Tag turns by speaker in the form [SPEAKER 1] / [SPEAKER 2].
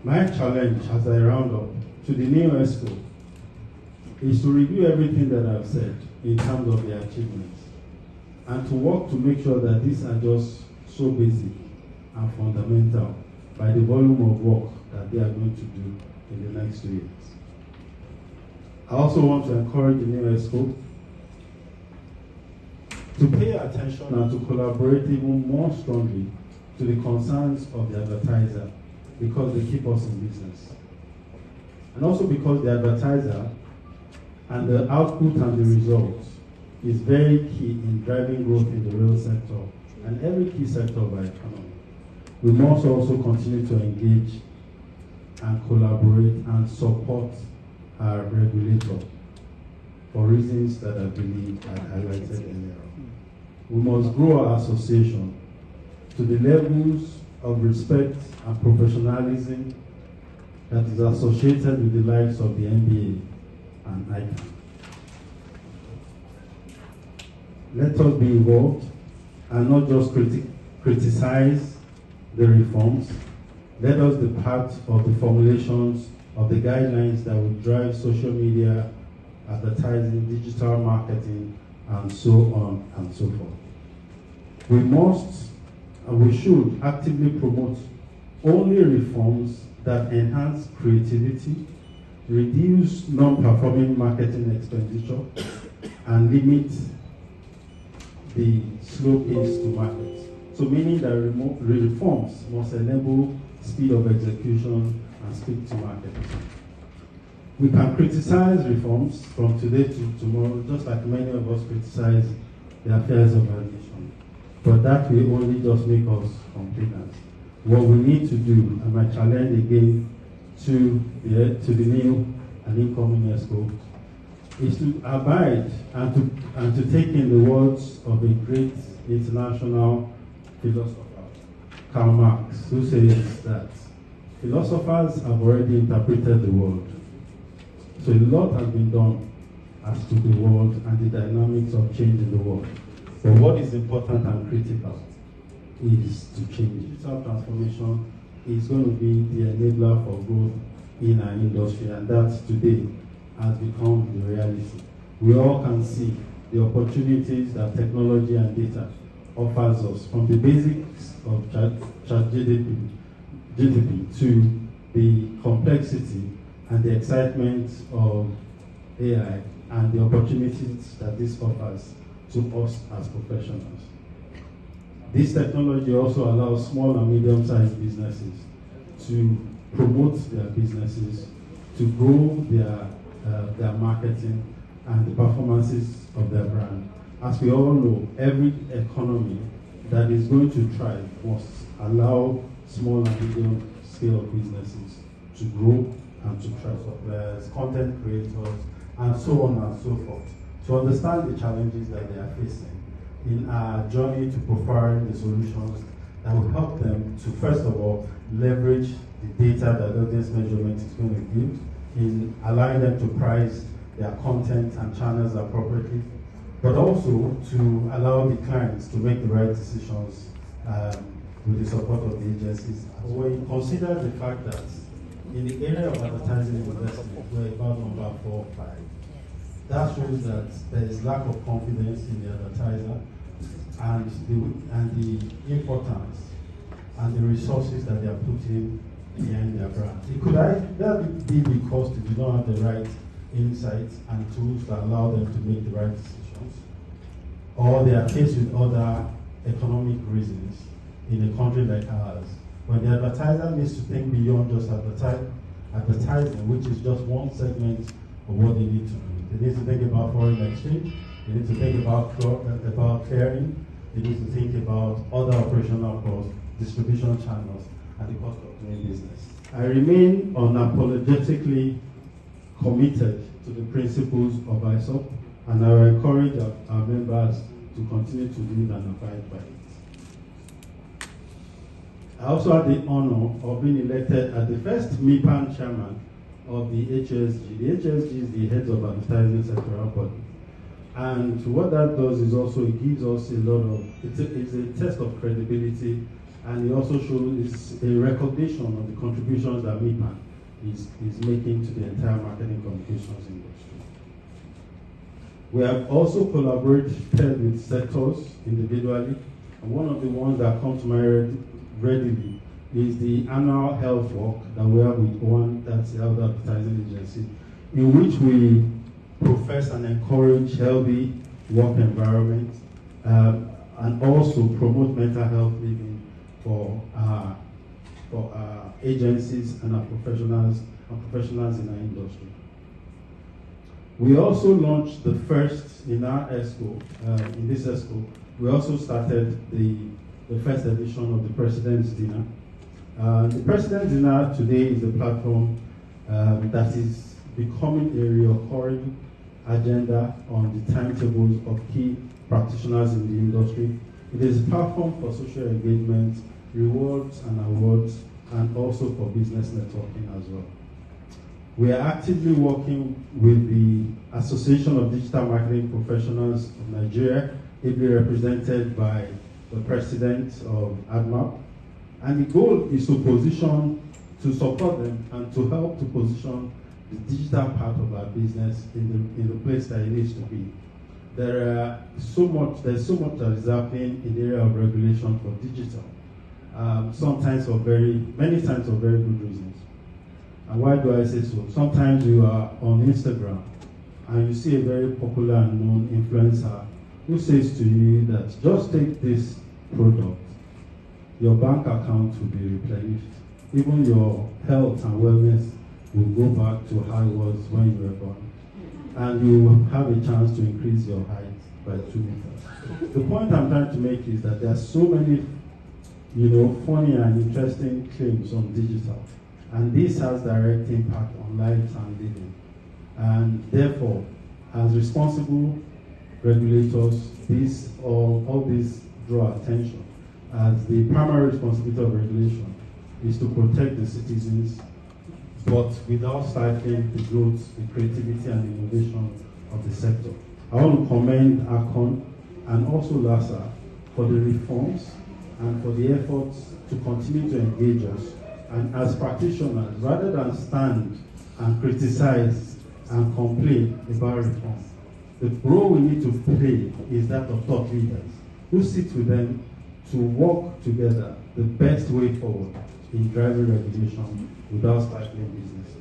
[SPEAKER 1] My challenge as I round up to the new EXCO is to review everything that I've said in terms of the achievements and to work to make sure that these are just so basic and fundamental by the volume of work that they are going to do in the next 2 years. I also want to encourage the new EXCO to pay attention and to collaborate even more strongly to the concerns of the advertiser because they keep us in business. And also because the advertiser and the output and the results is very key in driving growth in the real sector and every key sector of our economy. We must also continue to engage and collaborate and support our regulator for reasons that I believe I highlighted earlier. We must grow our association to the levels of respect and professionalism that is associated with the likes of the NBA and MIPAN. Let us be involved and not just criticize the reforms. Let us be part of the formulations of the guidelines that will drive social media, advertising, digital marketing, and so on and so forth. We must and we should actively promote only reforms that enhance creativity, reduce non-performing marketing expenditure, and limit the slow pace to market. So meaning that reforms must enable speed of execution and speed to market. We can criticize reforms from today to tomorrow, just like many of us criticize the affairs of our nation. But that will only just make us complacent. What we need to do, and my challenge again to the new and incoming EXCO, is to abide and to take in the words of a great international philosopher, Karl Marx, who says that philosophers have already interpreted the world. So a lot has been done as to the world and the dynamics of change in the world. But what is important and critical is to change. Digital transformation is going to be the enabler for growth in our industry, and that today has become the reality. We all can see the opportunities that technology and data offers us, from the basics of GDP to the complexity and the excitement of AI and the opportunities that this offers to us as professionals. This technology also allows small and medium-sized businesses to promote their businesses, to grow their marketing and the performances of their brand. As we all know, every economy that is going to thrive must allow small and medium-scale businesses to grow and to thrive, suppliers, content creators, and so on and so forth, to understand the challenges that they are facing in our journey to profiling the solutions that will help them to, first of all, leverage the data that audience measurement is going to give in allowing them to price their content and channels appropriately, but also to allow the clients to make the right decisions with the support of the agencies. When you consider the fact that in the area of advertising investment, we're about number 4 or 5. That shows that there is lack of confidence in the advertiser and the importance and the resources that they are putting behind their brand. It could either be because they do not have the right insights and tools that allow them to make the right decisions, or they are faced with other economic reasons in a country like ours, when the advertiser needs to think beyond just advertising, which is just one segment of what they need to do. They need to think about foreign exchange, they need to think about clearing, they need to think about other operational costs, distribution channels, and the cost of doing business. I remain unapologetically committed to the principles of ISOP, and I will encourage our members to continue to live and abide by it. I also had the honor of being elected as the first MIPAN chairman of the HSG. The HSG is the Heads of Advertising Sectoral Body. And what that does is also it gives us a lot of, it's a test of credibility And it also shows a recognition of the contributions that MIPAN is making to the entire marketing communications industry. We have also collaborated with sectors individually, and one of the ones that come to mind readily is the annual health walk that we have with one, that's the Health Advertising Agency, in which we profess and encourage healthy work environment and also promote mental health living for agencies and our professionals in our industry. We also launched the first in our EXCO, in this EXCO, we also started the first edition of the President's Dinner. The President's Dinner today is a platform that is becoming a recurring agenda on the timetables of key practitioners in the industry. It is a platform for social engagement, rewards and awards, and also for business networking as well. We are actively working with the Association of Digital Marketing Professionals of Nigeria, ably represented by the president of Advertisers. And the goal is to support them and to help to position the digital part of our business in the place that it needs to be. There's so much that is happening in the area of regulation for digital. Many times for very good reasons. And why do I say so? Sometimes you are on Instagram and you see a very popular and known influencer who says to you that just take this product, your bank account will be replenished. Even your health and wellness will go back to how it was when you were born. And you will have a chance to increase your height by 2 meters. The point I'm trying to make is that there are so many funny and interesting claims on digital. And this has direct impact on lives and living. And therefore, as responsible regulators, all these draw attention as the primary responsibility of regulation is to protect the citizens, but without stifling the growth, the creativity, and the innovation of the sector. I want to commend ACON and also LASA for the reforms and for the efforts to continue to engage us. And as practitioners, rather than stand and criticize and complain about reform, the role we need to play is that of thought leaders who sit with them to work together the best way forward in driving regulation without stifling business.